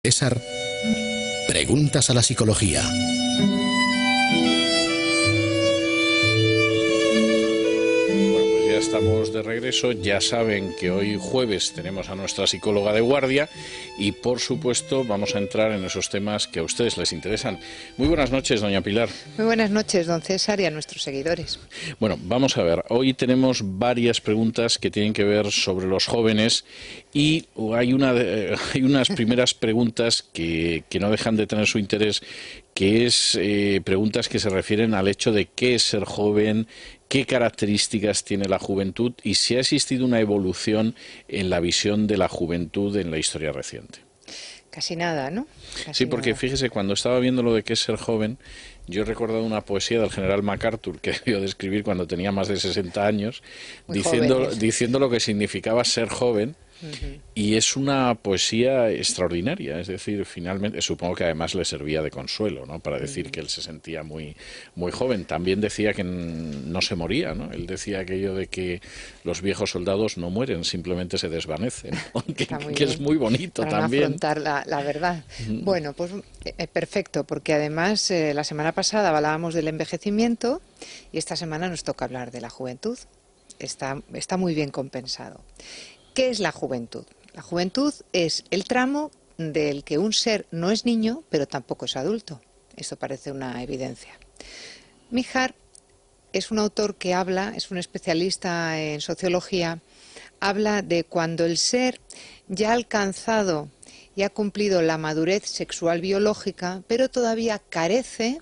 César, preguntas a la psicología. Ya estamos de regreso, ya saben que hoy jueves tenemos a nuestra psicóloga de guardia y por supuesto vamos a entrar en esos temas que a ustedes les interesan. Muy buenas noches, doña Pilar. Muy buenas noches, don César, y a nuestros seguidores. Bueno, vamos a ver, hoy tenemos varias preguntas que tienen que ver sobre los jóvenes y hay unas primeras preguntas que no dejan de tener su interés, que es preguntas que se refieren al hecho de qué es ser joven, qué características tiene la juventud y si ha existido una evolución en la visión de la juventud en la historia reciente. Casi nada, ¿no? Sí, porque fíjese, cuando estaba viendo lo de qué es ser joven, yo he recordado una poesía del general MacArthur que debió de escribir cuando tenía más de 60 años, diciendo lo que significaba ser joven. Y es una poesía extraordinaria, es decir, finalmente, supongo que además le servía de consuelo, ¿no? Para decir que él se sentía muy, muy joven. También decía que no se moría, ¿no? Él decía aquello de que los viejos soldados no mueren, simplemente se desvanecen, ¿no? que es muy bonito para también. Para afrontar la verdad. Bueno, pues perfecto, porque además la semana pasada hablábamos del envejecimiento y esta semana nos toca hablar de la juventud. Está muy bien compensado. ¿Qué es la juventud? La juventud es el tramo del que un ser no es niño, pero tampoco es adulto. Esto parece una evidencia. Mijar es un autor que es un especialista en sociología, habla de cuando el ser ya ha alcanzado y ha cumplido la madurez sexual biológica, pero todavía carece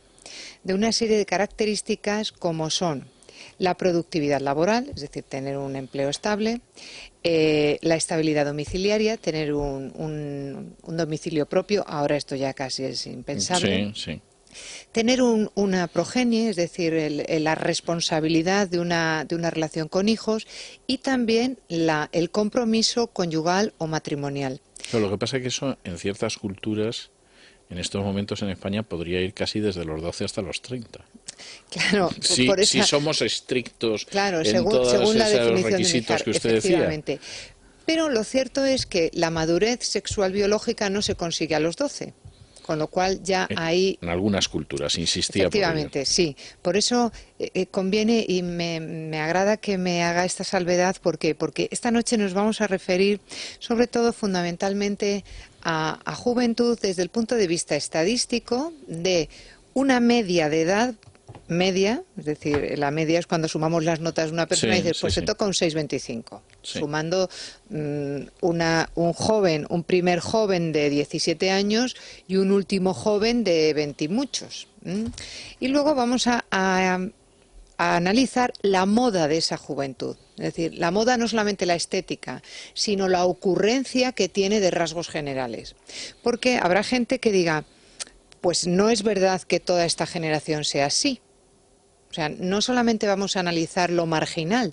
de una serie de características como son la productividad laboral, es decir, tener un empleo estable, la estabilidad domiciliaria, tener un domicilio propio, ahora esto ya casi es impensable. Sí. Tener una progenie, es decir, la responsabilidad de una relación con hijos y también el compromiso conyugal o matrimonial. Pero lo que pasa es que eso en ciertas culturas, en estos momentos en España, podría ir casi desde los 12 hasta los 30. Claro, si somos estrictos en todos según la esos definición requisitos de que usted decía. Pero lo cierto es que la madurez sexual biológica no se consigue a los 12. Con lo cual ya hay... En algunas culturas, insistía. Efectivamente, sí. Por eso conviene y me agrada que me haga esta salvedad. ¿Por qué? Porque esta noche nos vamos a referir sobre todo fundamentalmente a juventud desde el punto de vista estadístico de una media de edad media, es decir, la media es cuando sumamos las notas de una persona y dices, pues se toca un 6,25. Sí. Sumando un primer joven de 17 años y un último joven de 20 y muchos. Y luego vamos a analizar la moda de esa juventud. Es decir, la moda no solamente la estética, sino la ocurrencia que tiene de rasgos generales. Porque habrá gente que diga, pues no es verdad que toda esta generación sea así. O sea, no solamente vamos a analizar lo marginal,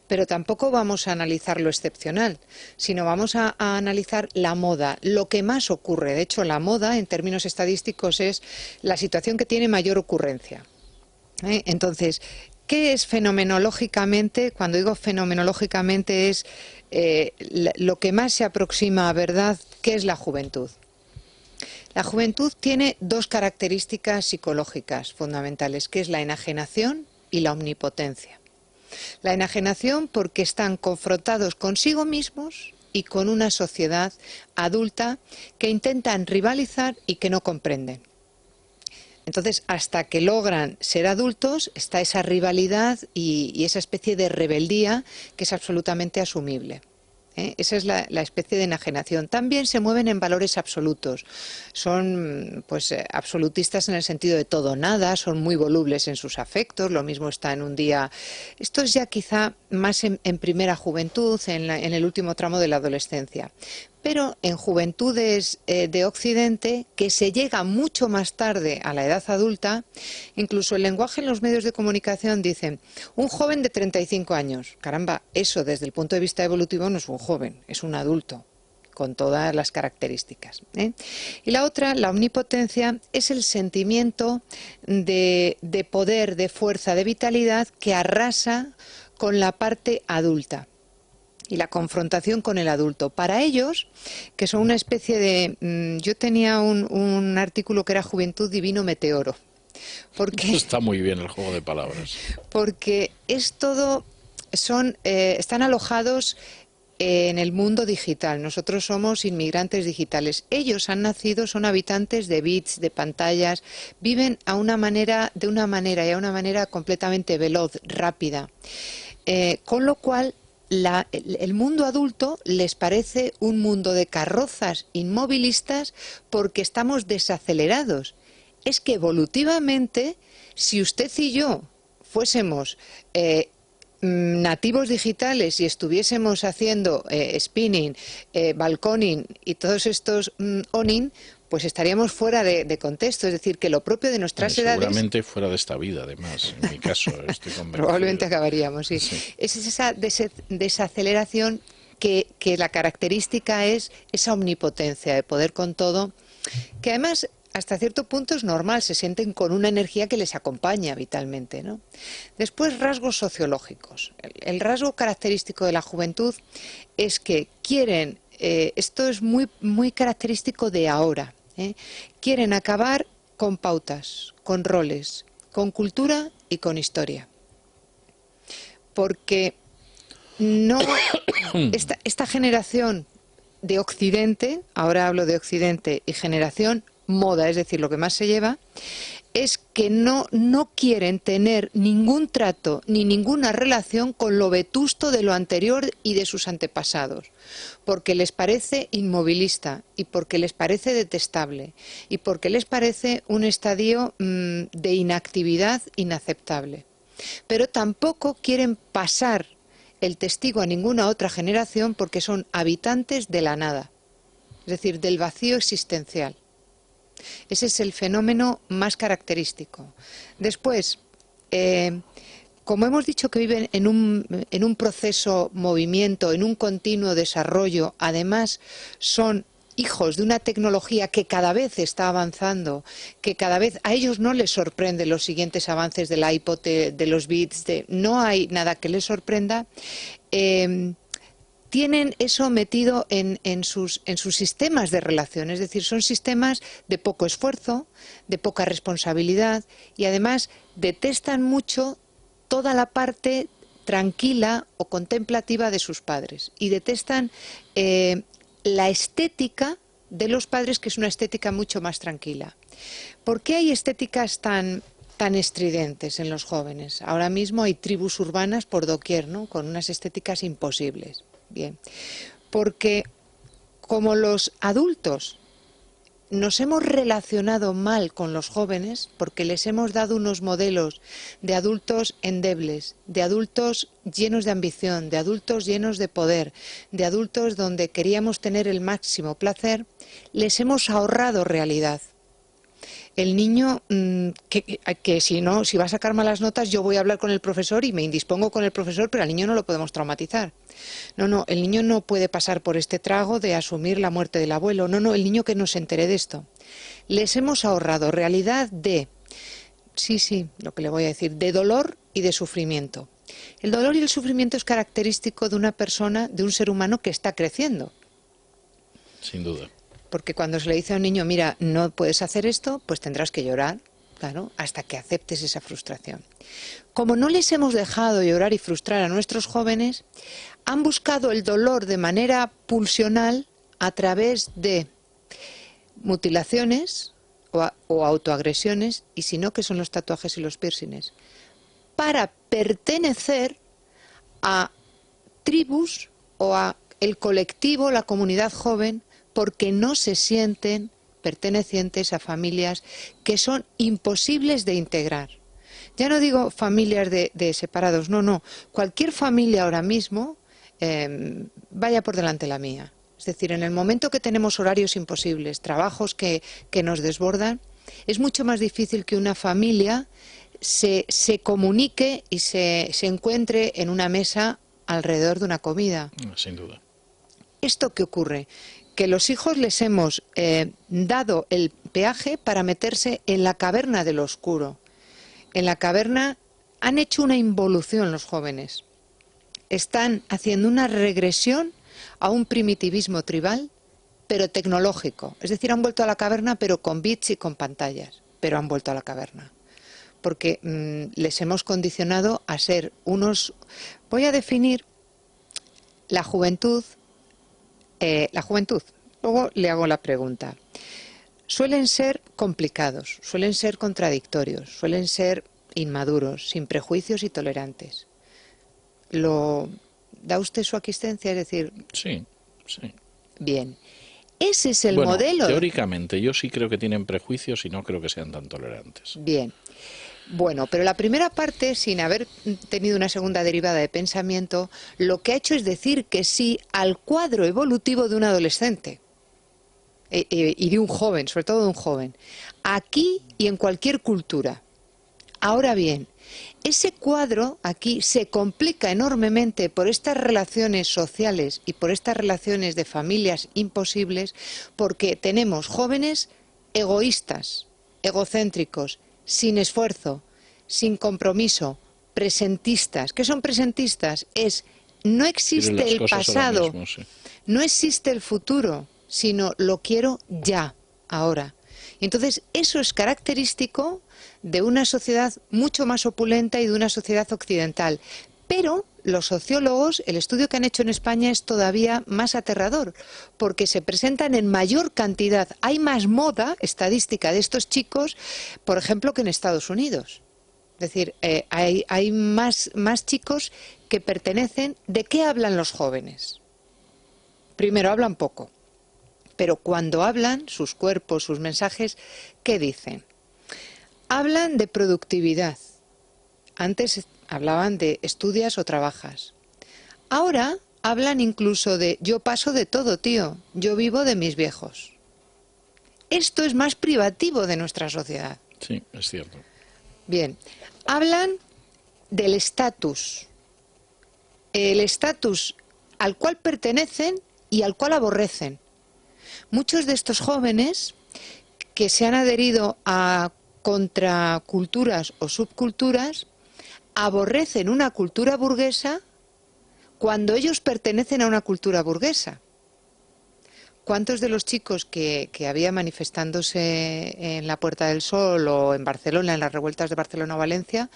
pero tampoco vamos a analizar lo excepcional, sino vamos a analizar la moda, lo que más ocurre. De hecho, la moda, en términos estadísticos, es la situación que tiene mayor ocurrencia. Entonces, ¿qué es fenomenológicamente? Cuando digo fenomenológicamente es lo que más se aproxima a verdad, ¿qué es la juventud? La juventud tiene dos características psicológicas fundamentales, que es la enajenación y la omnipotencia. La enajenación porque están confrontados consigo mismos y con una sociedad adulta que intentan rivalizar y que no comprenden. Entonces, hasta que logran ser adultos, está esa rivalidad y esa especie de rebeldía que es absolutamente asumible. Esa es la especie de enajenación. También se mueven en valores absolutos. Son absolutistas en el sentido de todo o nada, son muy volubles en sus afectos, lo mismo está en un día. Esto es ya quizá más en primera juventud, en el último tramo de la adolescencia. Pero en juventudes de Occidente, que se llega mucho más tarde a la edad adulta, incluso el lenguaje en los medios de comunicación dicen un joven de 35 años. Caramba, eso desde el punto de vista evolutivo no es un joven, es un adulto, con todas las características. Y la otra, la omnipotencia, es el sentimiento de poder, de fuerza, de vitalidad que arrasa con la parte adulta. y la confrontación con el adulto. Para ellos, que son una especie de... yo tenía un artículo que era Juventud Divino Meteoro. Porque, está muy bien el juego de palabras. Porque es todo... están alojados en el mundo digital. Nosotros somos inmigrantes digitales. Ellos han nacido, son habitantes de bits, de pantallas, viven de una manera completamente veloz, rápida. Con lo cual, el mundo adulto les parece un mundo de carrozas inmovilistas porque estamos desacelerados. Es que evolutivamente, si usted y yo fuésemos nativos digitales y estuviésemos haciendo spinning, balconing y todos estos owning, pues estaríamos fuera de contexto. Es decir, que lo propio de nuestras edades... Seguramente fuera de esta vida, además, en mi caso, estoy convencido. Probablemente acabaríamos, sí. Es esa desaceleración que la característica es esa omnipotencia de poder con todo, que además... hasta cierto punto es normal, se sienten con una energía que les acompaña vitalmente, ¿no? Después, rasgos sociológicos. El rasgo característico de la juventud es que quieren, esto es muy característico de ahora, quieren acabar con pautas, con roles, con cultura y con historia. Porque no esta generación de Occidente, ahora hablo de Occidente, y generación moda, es decir, lo que más se lleva, es que no quieren tener ningún trato ni ninguna relación con lo vetusto de lo anterior y de sus antepasados, porque les parece inmovilista y porque les parece detestable y porque les parece un estadio de inactividad inaceptable. Pero tampoco quieren pasar el testigo a ninguna otra generación porque son habitantes de la nada, es decir, del vacío existencial. Ese es el fenómeno más característico. Después, como hemos dicho que viven en un proceso movimiento, en un continuo desarrollo, además son hijos de una tecnología que cada vez está avanzando, que cada vez a ellos no les sorprende los siguientes avances del iPod, de los bits, no hay nada que les sorprenda. Tienen eso metido en sus sistemas de relación, es decir, son sistemas de poco esfuerzo, de poca responsabilidad y además detestan mucho toda la parte tranquila o contemplativa de sus padres y detestan la estética de los padres, que es una estética mucho más tranquila. ¿Por qué hay estéticas tan estridentes en los jóvenes? Ahora mismo hay tribus urbanas por doquier, ¿no?, con unas estéticas imposibles. Bien, porque como los adultos nos hemos relacionado mal con los jóvenes, porque les hemos dado unos modelos de adultos endebles, de adultos llenos de ambición, de adultos llenos de poder, de adultos donde queríamos tener el máximo placer, les hemos ahorrado realidad. El niño, que si va a sacar malas notas, yo voy a hablar con el profesor y me indispongo con el profesor, pero al niño no lo podemos traumatizar. No, el niño no puede pasar por este trago de asumir la muerte del abuelo. No, el niño que no se entere de esto. Les hemos ahorrado realidad de, lo que le voy a decir, de dolor y de sufrimiento. El dolor y el sufrimiento es característico de una persona, de un ser humano que está creciendo. Sin duda. Porque cuando se le dice a un niño, mira, no puedes hacer esto, pues tendrás que llorar, claro, hasta que aceptes esa frustración. Como no les hemos dejado llorar y frustrar a nuestros jóvenes, han buscado el dolor de manera pulsional a través de mutilaciones o autoagresiones, y si no, que son los tatuajes y los piercings, para pertenecer a tribus o a el colectivo, la comunidad joven, porque no se sienten pertenecientes a familias que son imposibles de integrar. Ya no digo familias de separados, no. Cualquier familia ahora mismo vaya por delante la mía. Es decir, en el momento que tenemos horarios imposibles, trabajos que nos desbordan, es mucho más difícil que una familia se comunique y se encuentre en una mesa alrededor de una comida. Sin duda. ¿Esto qué ocurre? Que los hijos les hemos dado el peaje para meterse en la caverna de lo oscuro. En la caverna han hecho una involución los jóvenes. están haciendo una regresión a un primitivismo tribal, pero tecnológico. Es decir, han vuelto a la caverna, pero con bits y con pantallas, pero han vuelto a la caverna. Porque les hemos condicionado a ser unos... Voy a definir la juventud. Luego le hago la pregunta. Suelen ser complicados, suelen ser contradictorios, suelen ser inmaduros, sin prejuicios y tolerantes. ¿Lo da usted su aquiescencia? Es decir... Sí, sí. Bien. Ese es el bueno, modelo. Teóricamente, yo sí creo que tienen prejuicios y no creo que sean tan tolerantes. Bien. Bueno, pero la primera parte, sin haber tenido una segunda derivada de pensamiento, lo que ha hecho es decir que sí al cuadro evolutivo de un adolescente y de un joven, sobre todo de un joven, aquí y en cualquier cultura. Ahora bien, ese cuadro aquí se complica enormemente por estas relaciones sociales y por estas relaciones de familias imposibles, porque tenemos jóvenes egoístas, egocéntricos, sin esfuerzo, sin compromiso, presentistas. ¿Qué son presentistas? No existe el pasado, mismo, sí. No existe el futuro, sino lo quiero ya, ahora. Y entonces eso es característico de una sociedad mucho más opulenta y de una sociedad occidental. Pero los sociólogos, el estudio que han hecho en España es todavía más aterrador, porque se presentan en mayor cantidad. Hay más moda estadística de estos chicos, por ejemplo, que en Estados Unidos. Es decir, hay más chicos que pertenecen. ¿De qué hablan los jóvenes? Primero, hablan poco. Pero cuando hablan, sus cuerpos, sus mensajes, ¿qué dicen? Hablan de productividad. Antes hablaban de estudias o trabajas. Ahora hablan incluso de yo paso de todo, tío. Yo vivo de mis viejos. Esto es más privativo de nuestra sociedad. Sí, es cierto. Bien. Hablan del estatus. El estatus al cual pertenecen y al cual aborrecen. Muchos de estos jóvenes que se han adherido a contraculturas o subculturas aborrecen una cultura burguesa cuando ellos pertenecen a una cultura burguesa. ¿Cuántos de los chicos que había manifestándose en la Puerta del Sol o en Barcelona, en las revueltas de Barcelona o Valencia,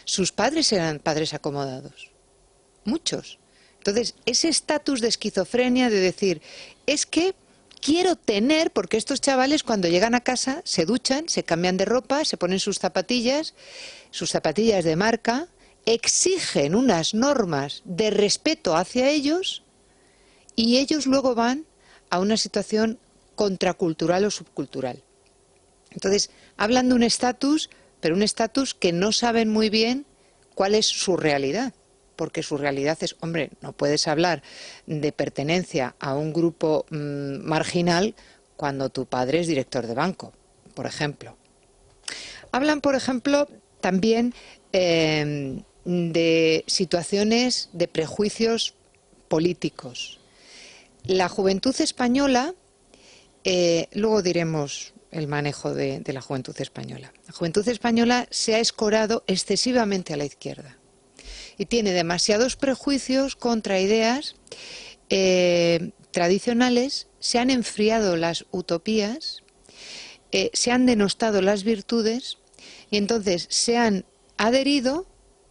sus padres eran padres acomodados? Muchos. Entonces, ese estatus de esquizofrenia de decir, es que quiero tener, porque estos chavales cuando llegan a casa se duchan, se cambian de ropa, se ponen sus zapatillas de marca, exigen unas normas de respeto hacia ellos y ellos luego van a una situación contracultural o subcultural. Entonces, hablan de un estatus, pero un estatus que no saben muy bien cuál es su realidad. Porque su realidad es, hombre, no puedes hablar de pertenencia a un grupo marginal cuando tu padre es director de banco, por ejemplo. Hablan, por ejemplo, también de situaciones de prejuicios políticos. La juventud española, luego diremos el manejo de la juventud española. La juventud española se ha escorado excesivamente a la izquierda. Y tiene demasiados prejuicios contra ideas tradicionales, se han enfriado las utopías, se han denostado las virtudes y entonces se han adherido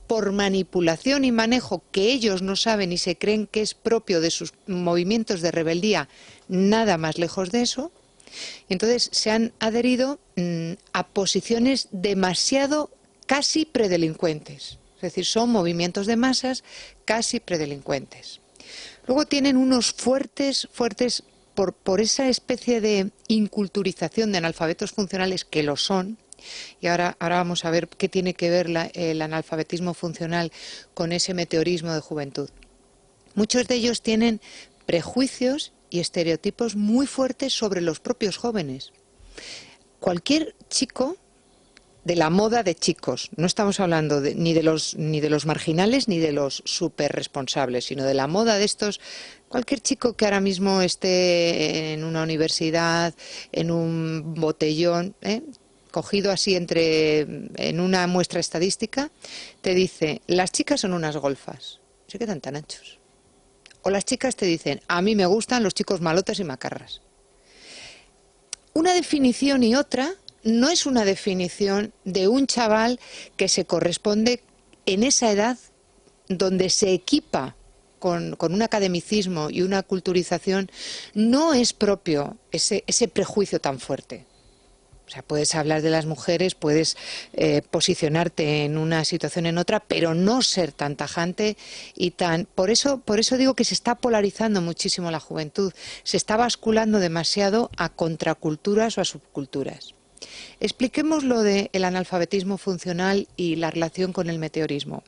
por manipulación y manejo que ellos no saben y se creen que es propio de sus movimientos de rebeldía, nada más lejos de eso. Entonces se han adherido a posiciones demasiado casi predelincuentes. Es decir, son movimientos de masas casi predelincuentes. Luego tienen unos fuertes por esa especie de inculturización de analfabetos funcionales que lo son. Y ahora vamos a ver qué tiene que ver el analfabetismo funcional con ese meteorismo de juventud. Muchos de ellos tienen prejuicios y estereotipos muy fuertes sobre los propios jóvenes. Cualquier chico de la moda de chicos, no estamos hablando ni de los marginales ni de los súper responsables, sino de la moda de estos, cualquier chico que ahora mismo esté en una universidad, en un botellón, cogido así en una muestra estadística, te dice, las chicas son unas golfas, se quedan tan anchos. O las chicas te dicen, a mí me gustan los chicos malotes y macarras. Una definición y otra no es una definición de un chaval que se corresponde en esa edad donde se equipa con un academicismo y una culturización, no es propio ese prejuicio tan fuerte. O sea, puedes hablar de las mujeres, puedes posicionarte en una situación en otra, pero no ser tan tajante y tan... Por eso digo que se está polarizando muchísimo la juventud, se está basculando demasiado a contraculturas o a subculturas. Expliquemos lo del analfabetismo funcional y la relación con el meteorismo.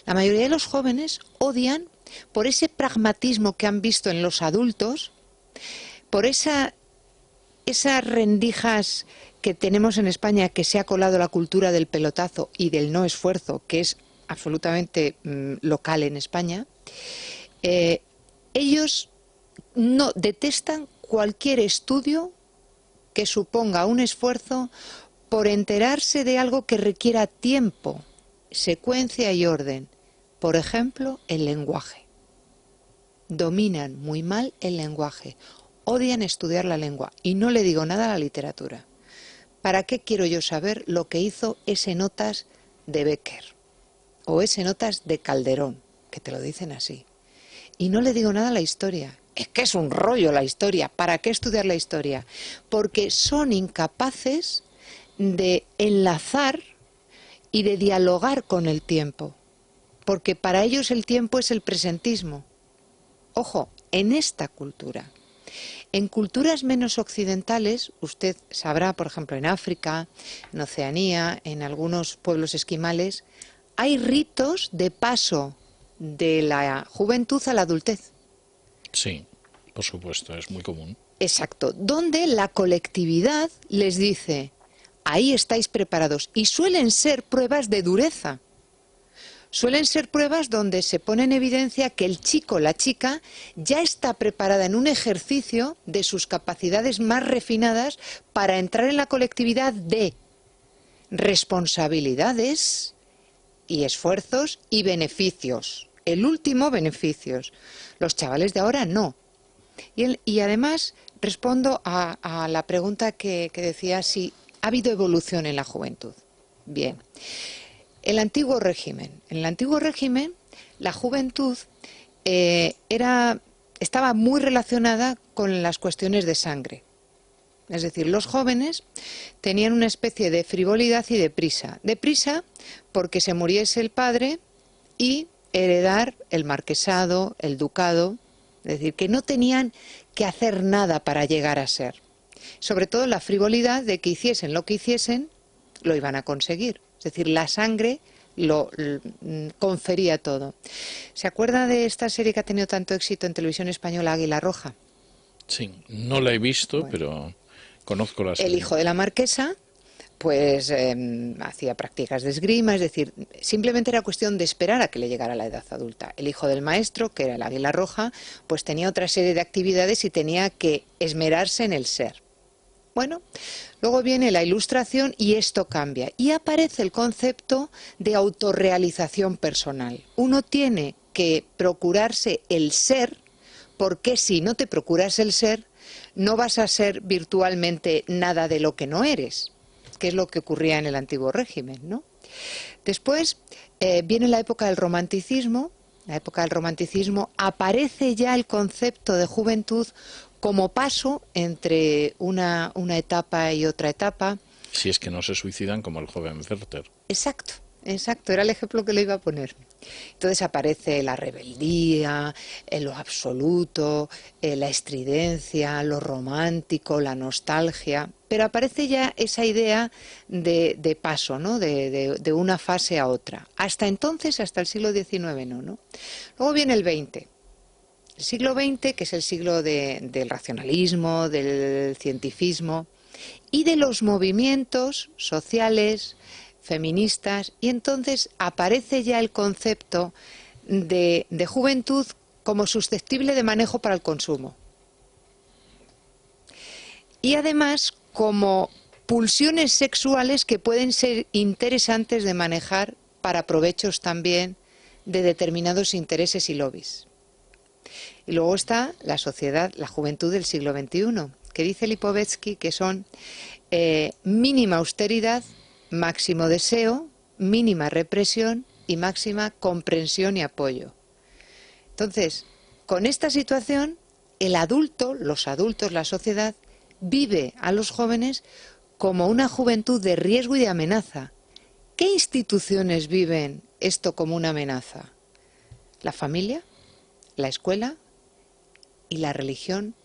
La mayoría de los jóvenes odian por ese pragmatismo que han visto en los adultos, por esas rendijas que tenemos en España, que se ha colado la cultura del pelotazo y del no esfuerzo, que es absolutamente local en España. Ellos no detestan cualquier estudio que suponga un esfuerzo por enterarse de algo que requiera tiempo, secuencia y orden. Por ejemplo, el lenguaje. Dominan muy mal el lenguaje. Odian estudiar la lengua. Y no le digo nada a la literatura. ¿Para qué quiero yo saber lo que hizo ese Notas de Bécquer? O ese Notas de Calderón, que te lo dicen así. Y no le digo nada a la historia. Es que es un rollo la historia. ¿Para qué estudiar la historia? Porque son incapaces de enlazar y de dialogar con el tiempo. Porque para ellos el tiempo es el presentismo. Ojo, en esta cultura. En culturas menos occidentales, usted sabrá, por ejemplo, en África, en Oceanía, en algunos pueblos esquimales, hay ritos de paso de la juventud a la adultez. Sí, por supuesto, es muy común. Exacto, donde la colectividad les dice, ahí estáis preparados, y suelen ser pruebas de dureza. Suelen ser pruebas donde se pone en evidencia que el chico o la chica ya está preparada en un ejercicio de sus capacidades más refinadas para entrar en la colectividad de responsabilidades y esfuerzos y beneficios. El último, beneficios. Los chavales de ahora no. Y además respondo a la pregunta que decía si ha habido evolución en la juventud. Bien. En el antiguo régimen, la juventud estaba muy relacionada con las cuestiones de sangre. Es decir, los jóvenes tenían una especie de frivolidad y de prisa. De prisa porque se muriese el padre y heredar el marquesado, el ducado. Es decir, que no tenían que hacer nada para llegar a ser. Sobre todo la frivolidad de que hiciesen lo que hiciesen, lo iban a conseguir. Es decir, la sangre lo confería todo. ¿Se acuerda de esta serie que ha tenido tanto éxito en televisión española, Águila Roja? Sí, no la he visto, bueno, pero conozco la serie. El hijo de la marquesa, pues hacía prácticas de esgrima, es decir, simplemente era cuestión de esperar a que le llegara la edad adulta. El hijo del maestro, que era el Águila Roja, pues tenía otra serie de actividades y tenía que esmerarse en el ser. Bueno, luego viene la Ilustración y esto cambia. Y aparece el concepto de autorrealización personal. Uno tiene que procurarse el ser, porque si no te procuras el ser, no vas a ser virtualmente nada de lo que no eres, que es lo que ocurría en el antiguo régimen, ¿no? Después viene la época del romanticismo. La época del romanticismo aparece ya el concepto de juventud como paso entre una etapa y otra etapa. Si es que no se suicidan como el joven Werther. Exacto, exacto, era el ejemplo que le iba a poner. Entonces aparece la rebeldía, lo absoluto, la estridencia, lo romántico, la nostalgia, pero aparece ya esa idea de paso, ¿no? de una fase a otra. Hasta entonces, hasta el siglo XIX, ¿no? Luego viene el XX. El siglo XX, que es el siglo del racionalismo, del cientifismo y de los movimientos sociales, feministas, y entonces aparece ya el concepto de juventud como susceptible de manejo para el consumo. Y además como pulsiones sexuales que pueden ser interesantes de manejar para provechos también de determinados intereses y lobbies. Y luego está la sociedad, la juventud del siglo XXI, que dice Lipovetsky que son mínima austeridad, máximo deseo, mínima represión y máxima comprensión y apoyo. Entonces, con esta situación, el adulto, los adultos, la sociedad, vive a los jóvenes como una juventud de riesgo y de amenaza. ¿Qué instituciones viven esto como una amenaza? La familia, la escuela y la religión,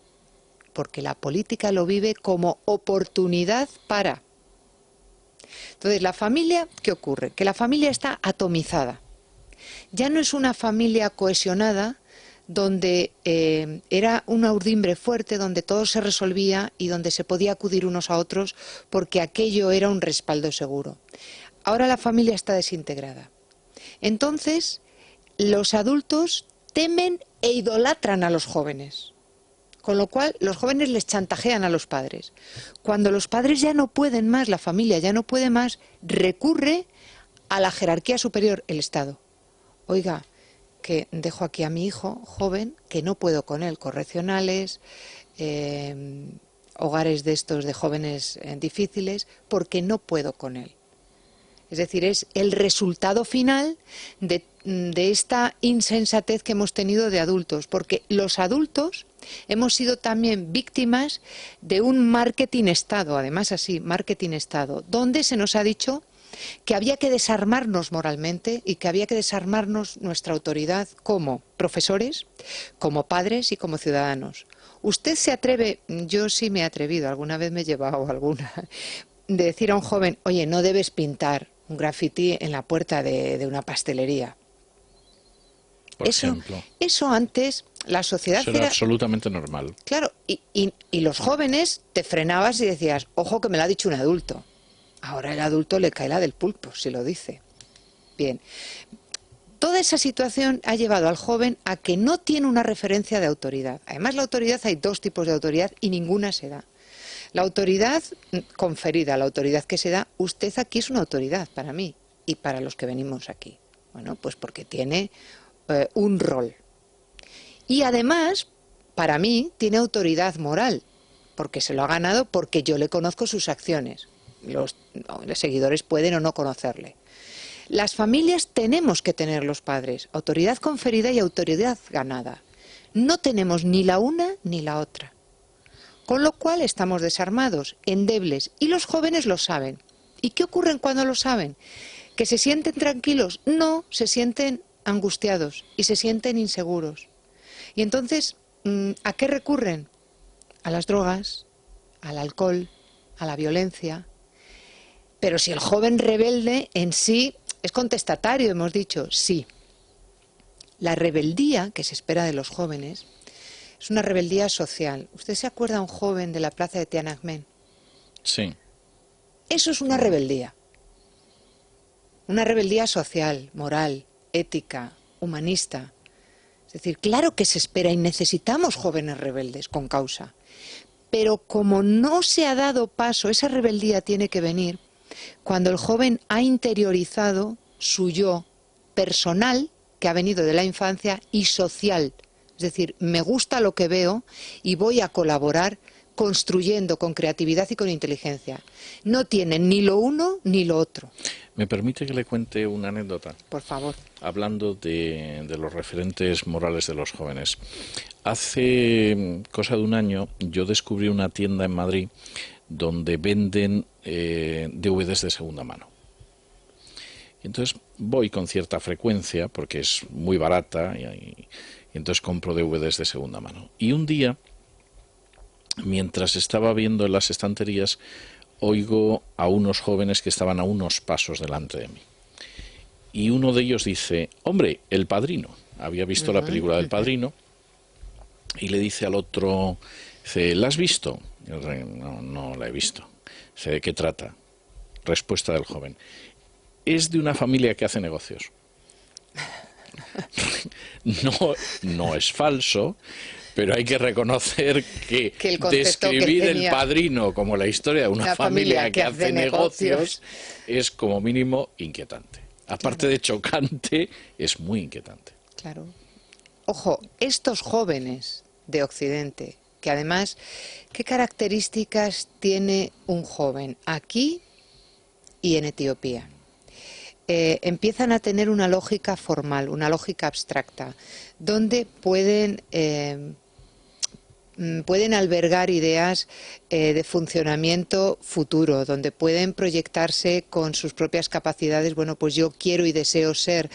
porque la política lo vive como oportunidad para. Entonces, la familia, ¿qué ocurre? Que la familia está atomizada. Ya no es una familia cohesionada donde era una urdimbre fuerte, donde todo se resolvía y donde se podía acudir unos a otros porque aquello era un respaldo seguro. Ahora la familia está desintegrada. Entonces, los adultos temen e idolatran a los jóvenes, con lo cual los jóvenes les chantajean a los padres. Cuando los padres ya no pueden más, la familia ya no puede más, recurre a la jerarquía superior, el Estado. Oiga, que dejo aquí a mi hijo joven, que no puedo con él, correccionales, hogares de estos de jóvenes difíciles, porque no puedo con él. Es decir, es el resultado final de esta insensatez que hemos tenido de adultos, porque los adultos hemos sido también víctimas de un marketing Estado, además así, marketing Estado, donde se nos ha dicho que había que desarmarnos moralmente y que había que desarmarnos nuestra autoridad como profesores, como padres y como ciudadanos. Usted se atreve, yo sí me he atrevido, alguna vez me he llevado alguna, de decir a un joven, oye, no debes pintar un graffiti en la puerta de una pastelería. Por ejemplo. Eso antes, la sociedad Eso era absolutamente normal. Claro, y los jóvenes te frenabas y decías, ojo que me lo ha dicho un adulto. Ahora el adulto le cae la del pulpo, si lo dice. Bien. Toda esa situación ha llevado al joven a que no tiene una referencia de autoridad. Además, la autoridad, hay dos tipos de autoridad y ninguna se da. La autoridad conferida, la autoridad que se da, usted aquí es una autoridad para mí y para los que venimos aquí. Bueno, pues porque tiene un rol. Y además, para mí, tiene autoridad moral, porque se lo ha ganado porque yo le conozco sus acciones. Los seguidores pueden o no conocerle. Las familias tenemos que tener los padres, autoridad conferida y autoridad ganada. No tenemos ni la una ni la otra. Con lo cual estamos desarmados, endebles, y los jóvenes lo saben. ¿Y qué ocurre cuando lo saben? ¿Que se sienten tranquilos? No, se sienten angustiados y se sienten inseguros. Y entonces, ¿a qué recurren? A las drogas, al alcohol, a la violencia. Pero si el joven rebelde en sí es contestatario, hemos dicho, sí. La rebeldía que se espera de los jóvenes es una rebeldía social. ¿Usted se acuerda de un joven de la plaza de Tiananmen? Sí. Eso es una rebeldía. Una rebeldía social, moral, ética, humanista. Es decir, claro que se espera y necesitamos jóvenes rebeldes con causa. Pero como no se ha dado paso, esa rebeldía tiene que venir cuando el joven ha interiorizado su yo personal, que ha venido de la infancia, y social. Es decir, me gusta lo que veo y voy a colaborar construyendo con creatividad y con inteligencia. No tienen ni lo uno ni lo otro. ¿Me permite que le cuente una anécdota? Por favor. Hablando de los referentes morales de los jóvenes. Hace cosa de un año yo descubrí una tienda en Madrid donde venden DVDs de segunda mano. Entonces voy con cierta frecuencia porque es muy barata y entonces compro DVDs de segunda mano. Y un día, mientras estaba viendo en las estanterías, oigo a unos jóvenes que estaban a unos pasos delante de mí. Y uno de ellos dice, hombre, El Padrino. Había visto la película del Padrino y le dice al otro, dice, ¿la has visto? No la he visto. Dice, ¿de qué trata? Respuesta del joven, es de una familia que hace negocios. No es falso, pero hay que reconocer que describir El Padrino como la historia de una familia que hace negocios es como mínimo inquietante. aparte de chocante, es muy inquietante. Claro. Ojo, estos jóvenes de Occidente, que además, ¿qué características tiene un joven aquí y en Etiopía? Empiezan a tener una lógica formal, una lógica abstracta, donde pueden albergar ideas de funcionamiento futuro, donde pueden proyectarse con sus propias capacidades. Bueno, pues yo quiero y deseo ser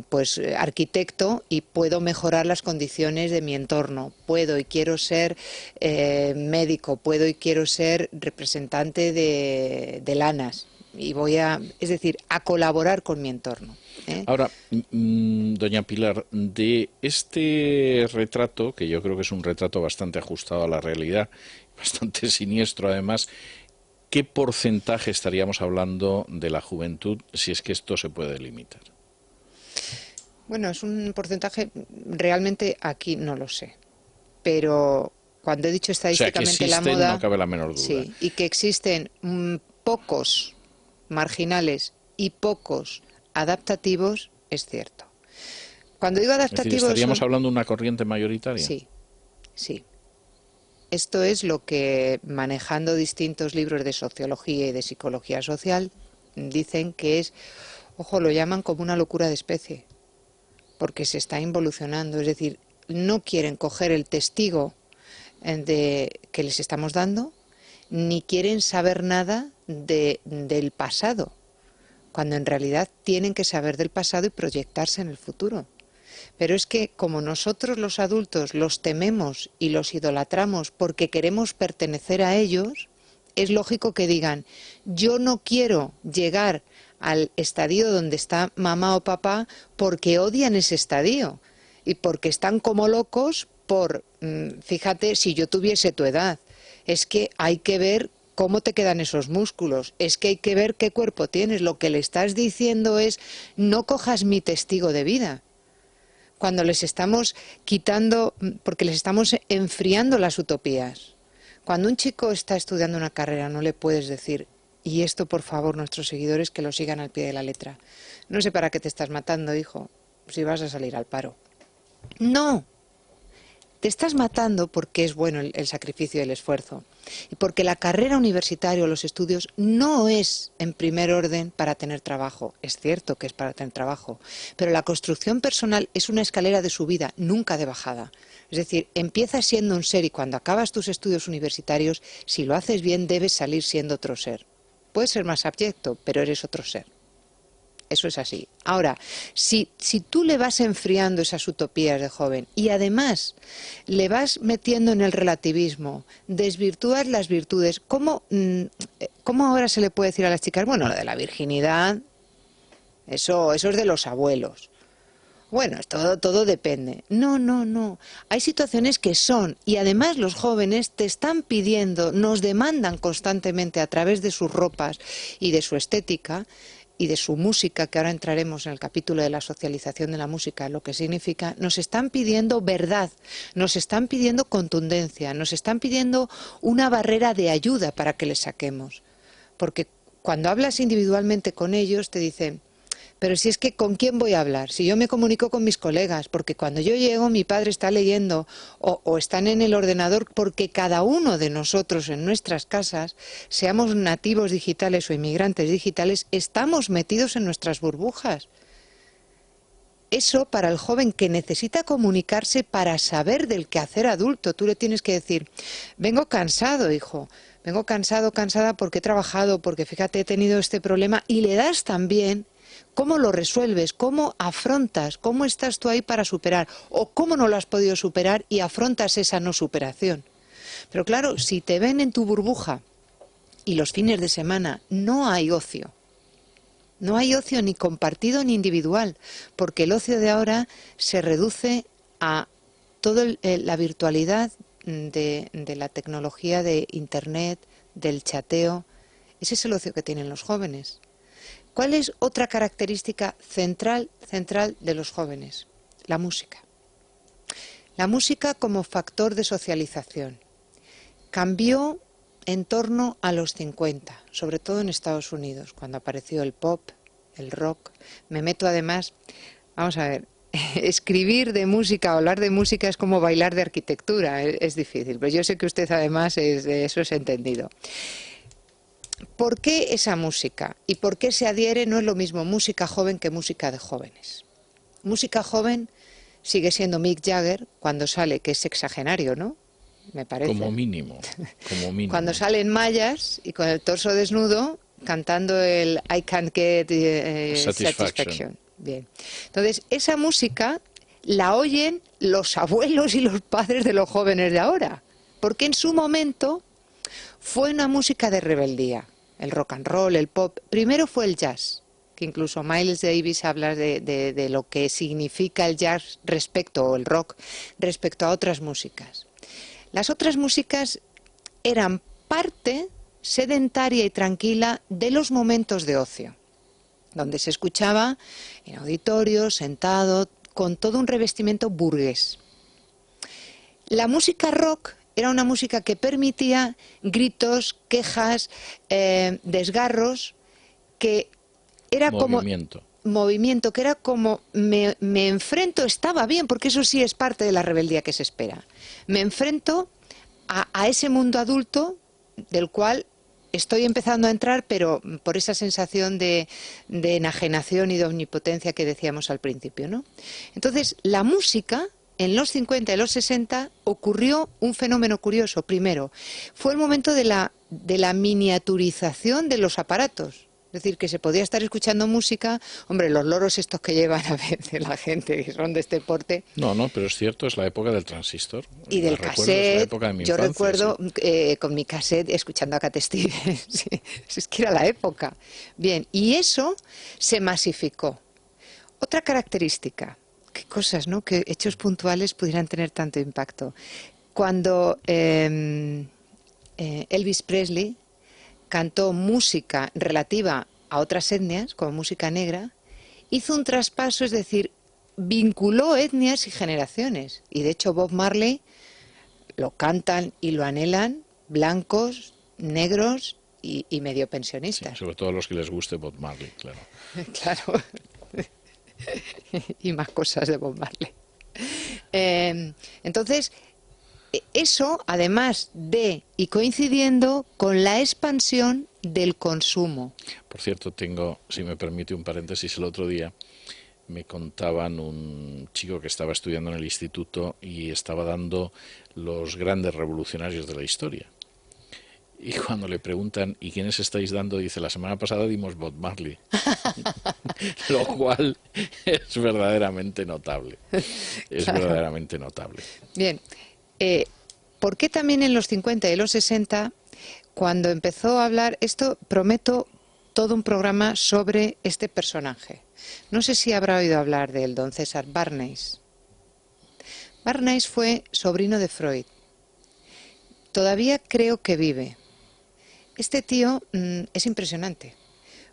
pues arquitecto y puedo mejorar las condiciones de mi entorno. Puedo y quiero ser médico, puedo y quiero ser representante de lanas. Y es decir, a colaborar con mi entorno. Ahora, doña Pilar, de este retrato, que yo creo que es un retrato bastante ajustado a la realidad, bastante siniestro además, ¿qué porcentaje estaríamos hablando de la juventud si es que esto se puede limitar? Bueno, es un porcentaje, realmente aquí no lo sé, pero cuando he dicho estadísticamente, o sea, que existen, la moda, no cabe la menor duda. Sí, y que existen pocos marginales y pocos adaptativos, es cierto. Cuando digo adaptativos... Es decir, ¿estaríamos hablando de una corriente mayoritaria? Sí, sí. Esto es lo que, manejando distintos libros de sociología y de psicología social, dicen que es, ojo, lo llaman como una locura de especie, porque se está involucionando, es decir, no quieren coger el testigo que les estamos dando, ni quieren saber nada del pasado, cuando en realidad tienen que saber del pasado y proyectarse en el futuro. Pero es que como nosotros los adultos los tememos y los idolatramos porque queremos pertenecer a ellos, es lógico que digan, yo no quiero llegar al estadio donde está mamá o papá porque odian ese estadio y porque están como locos fíjate, si yo tuviese tu edad, es que hay que ver cómo te quedan esos músculos, es que hay que ver qué cuerpo tienes, lo que le estás diciendo es, no cojas mi testigo de vida. Cuando les estamos quitando, porque les estamos enfriando las utopías. Cuando un chico está estudiando una carrera no le puedes decir, y esto por favor nuestros seguidores que lo sigan al pie de la letra, no sé para qué te estás matando, hijo, si vas a salir al paro. No, te estás matando porque es bueno el sacrificio y el esfuerzo. Y porque la carrera universitaria o los estudios no es en primer orden para tener trabajo. Es cierto que es para tener trabajo, pero la construcción personal es una escalera de subida, nunca de bajada. Es decir, empiezas siendo un ser y cuando acabas tus estudios universitarios, si lo haces bien, debes salir siendo otro ser. Puedes ser más abyecto, pero eres otro ser. Eso es así. Ahora, si tú le vas enfriando esas utopías de joven y además le vas metiendo en el relativismo, desvirtúas las virtudes, ¿cómo ahora se le puede decir a las chicas? Bueno, lo de la virginidad, eso es de los abuelos. Bueno, todo depende. No. Hay situaciones que son, y además los jóvenes te están pidiendo, nos demandan constantemente a través de sus ropas y de su estética, y de su música, que ahora entraremos en el capítulo de la socialización de la música, lo que significa, nos están pidiendo verdad, nos están pidiendo contundencia, nos están pidiendo una barrera de ayuda para que les saquemos. Porque cuando hablas individualmente con ellos te dicen, pero si es que ¿con quién voy a hablar? Si yo me comunico con mis colegas, porque cuando yo llego mi padre está leyendo o están en el ordenador, porque cada uno de nosotros en nuestras casas, seamos nativos digitales o inmigrantes digitales, estamos metidos en nuestras burbujas. Eso para el joven que necesita comunicarse para saber del quehacer adulto, tú le tienes que decir, vengo cansado, hijo. Vengo cansada porque he trabajado, porque fíjate, he tenido este problema, y le das también cómo lo resuelves, cómo afrontas, cómo estás tú ahí para superar, o cómo no lo has podido superar y afrontas esa no superación. Pero claro, si te ven en tu burbuja y los fines de semana no hay ocio ni compartido ni individual, porque el ocio de ahora se reduce a toda la virtualidad de la tecnología de Internet, del chateo. Ese es el ocio que tienen los jóvenes. ¿Cuál es otra característica central de los jóvenes? La música. La música como factor de socialización. Cambió en torno a los 50, sobre todo en Estados Unidos, cuando apareció el pop, el rock. Me meto además, vamos a ver, escribir de música o hablar de música es como bailar de arquitectura, es difícil, pero yo sé que usted además de eso es entendido. ¿Por qué esa música? ¿Y por qué se adhiere? No es lo mismo música joven que música de jóvenes. Música joven sigue siendo Mick Jagger cuando sale, que es sexagenario, ¿no? Me parece. Como mínimo, como mínimo. Cuando sale en mallas y con el torso desnudo cantando el I Can't Get Satisfaction. Bien. Entonces, esa música la oyen los abuelos y los padres de los jóvenes de ahora, porque en su momento fue una música de rebeldía. El rock and roll, el pop. Primero fue el jazz, que incluso Miles Davis habla de lo que significa el jazz respecto, o el rock, respecto a otras músicas. Las otras músicas eran parte sedentaria y tranquila de los momentos de ocio, donde se escuchaba en auditorios, sentado, con todo un revestimiento burgués. La música rock era una música que permitía gritos, quejas, desgarros, que era movimiento, que era como me enfrento, estaba bien, porque eso sí es parte de la rebeldía que se espera. Me enfrento a ese mundo adulto del cual estoy empezando a entrar, pero por esa sensación de enajenación y de omnipotencia que decíamos al principio, ¿no? Entonces, la música, en los 50 y los 60, ocurrió un fenómeno curioso. Primero, fue el momento de la miniaturización de los aparatos. Es decir, que se podía estar escuchando música. Hombre, los loros estos que llevan a veces la gente, que son de este porte. No, pero es cierto, es la época del transistor. Y del cassette. Yo recuerdo con mi cassette escuchando a Cat Stevens. Sí, es que era la época. Bien, y eso se masificó. Otra característica, qué cosas, ¿no? Que hechos puntuales pudieran tener tanto impacto. Cuando Elvis Presley cantó música relativa a otras etnias, como música negra, hizo un traspaso, es decir, vinculó etnias y generaciones. Y de hecho Bob Marley lo cantan y lo anhelan blancos, negros y medio pensionistas. Sí, sobre todo a los que les guste Bob Marley, claro. Claro. Y más cosas de Bob Marley. Entonces, eso, además de, y coincidiendo con la expansión del consumo. Por cierto, tengo, si me permite un paréntesis, el otro día me contaban un chico que estaba estudiando en el instituto y estaba dando los grandes revolucionarios de la historia. Y cuando le preguntan, ¿y quiénes estáis dando? Dice, la semana pasada dimos Bob Marley. Lo cual es verdaderamente notable. Es claro. Verdaderamente notable. Bien. ¿Por qué también en los 50 y los 60, cuando empezó a hablar, esto prometo todo un programa sobre este personaje? No sé si habrá oído hablar de él, don César Barnes. Barnes fue sobrino de Freud. Todavía creo que vive. Este tío es impresionante,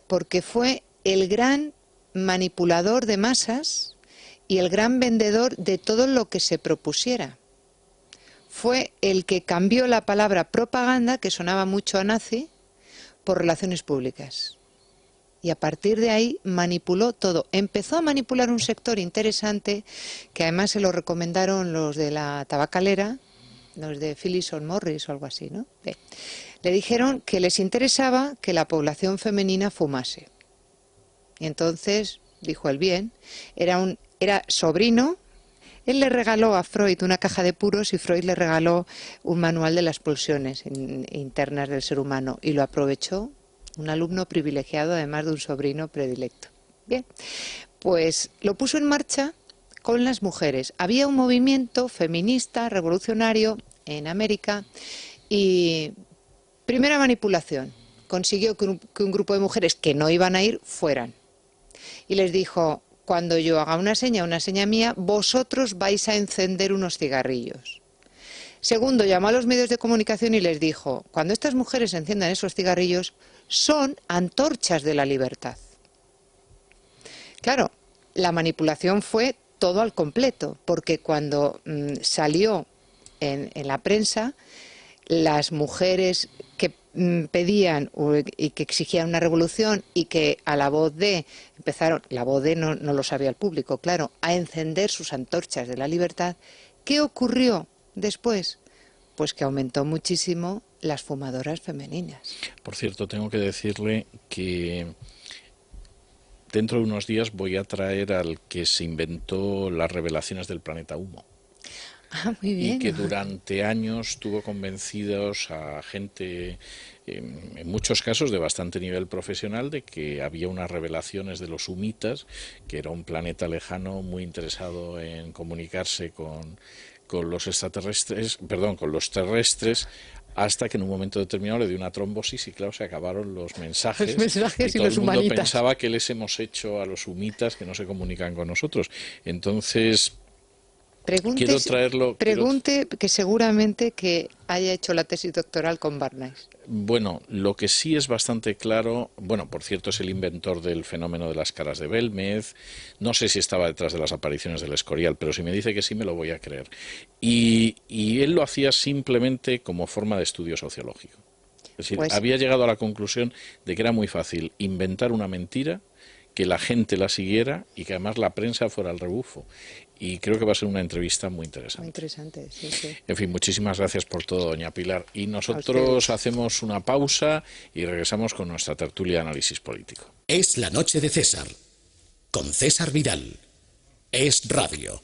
porque fue el gran manipulador de masas y el gran vendedor de todo lo que se propusiera. Fue el que cambió la palabra propaganda, que sonaba mucho a nazi, por relaciones públicas. Y a partir de ahí manipuló todo. Empezó a manipular un sector interesante, que además se lo recomendaron los de la tabacalera, los de Phillips Morris o algo así, ¿no? Bien. Le dijeron que les interesaba que la población femenina fumase. Y entonces, dijo él bien, era sobrino. Él le regaló a Freud una caja de puros y Freud le regaló un manual de las pulsiones internas del ser humano. Y lo aprovechó un alumno privilegiado, además de un sobrino predilecto. Bien, pues lo puso en marcha con las mujeres. Había un movimiento feminista, revolucionario en América y primera manipulación. Consiguió que un grupo de mujeres que no iban a ir fueran. Y les dijo, cuando yo haga una seña mía, vosotros vais a encender unos cigarrillos. Segundo, llamó a los medios de comunicación y les dijo, cuando estas mujeres enciendan esos cigarrillos, son antorchas de la libertad. Claro, la manipulación fue todo al completo, porque cuando salió en la prensa, las mujeres que pedían y que exigían una revolución y que a la voz de empezaron, la voz de no lo sabía el público, claro, a encender sus antorchas de la libertad. ¿Qué ocurrió después? Pues que aumentó muchísimo las fumadoras femeninas. Por cierto, tengo que decirle que dentro de unos días voy a traer al que se inventó las revelaciones del planeta humo. Ah, muy bien. Y que durante años tuvo convencidos a gente, en muchos casos de bastante nivel profesional, de que había unas revelaciones de los humitas, que era un planeta lejano muy interesado en comunicarse con los extraterrestres, perdón, con los terrestres, hasta que en un momento determinado le dio una trombosis y claro, se acabaron los mensajes y todo los el mundo humanitas pensaba que les hemos hecho a los humitas que no se comunican con nosotros. Entonces Pregunte que seguramente que haya hecho la tesis doctoral con Barnais. Bueno, lo que sí es bastante claro, bueno, por cierto, es el inventor del fenómeno de las caras de Belmez. No sé si estaba detrás de las apariciones del Escorial, pero si me dice que sí, me lo voy a creer. Y él lo hacía simplemente como forma de estudio sociológico. Es decir, Pues, había llegado a la conclusión de que era muy fácil inventar una mentira, que la gente la siguiera y que además la prensa fuera al rebufo. Y creo que va a ser una entrevista muy interesante. muy interesante, sí, sí. En fin, muchísimas gracias por todo, doña Pilar. Y nosotros hacemos una pausa y regresamos con nuestra tertulia de análisis político. Es la noche de César, con César Vidal. Es Radio.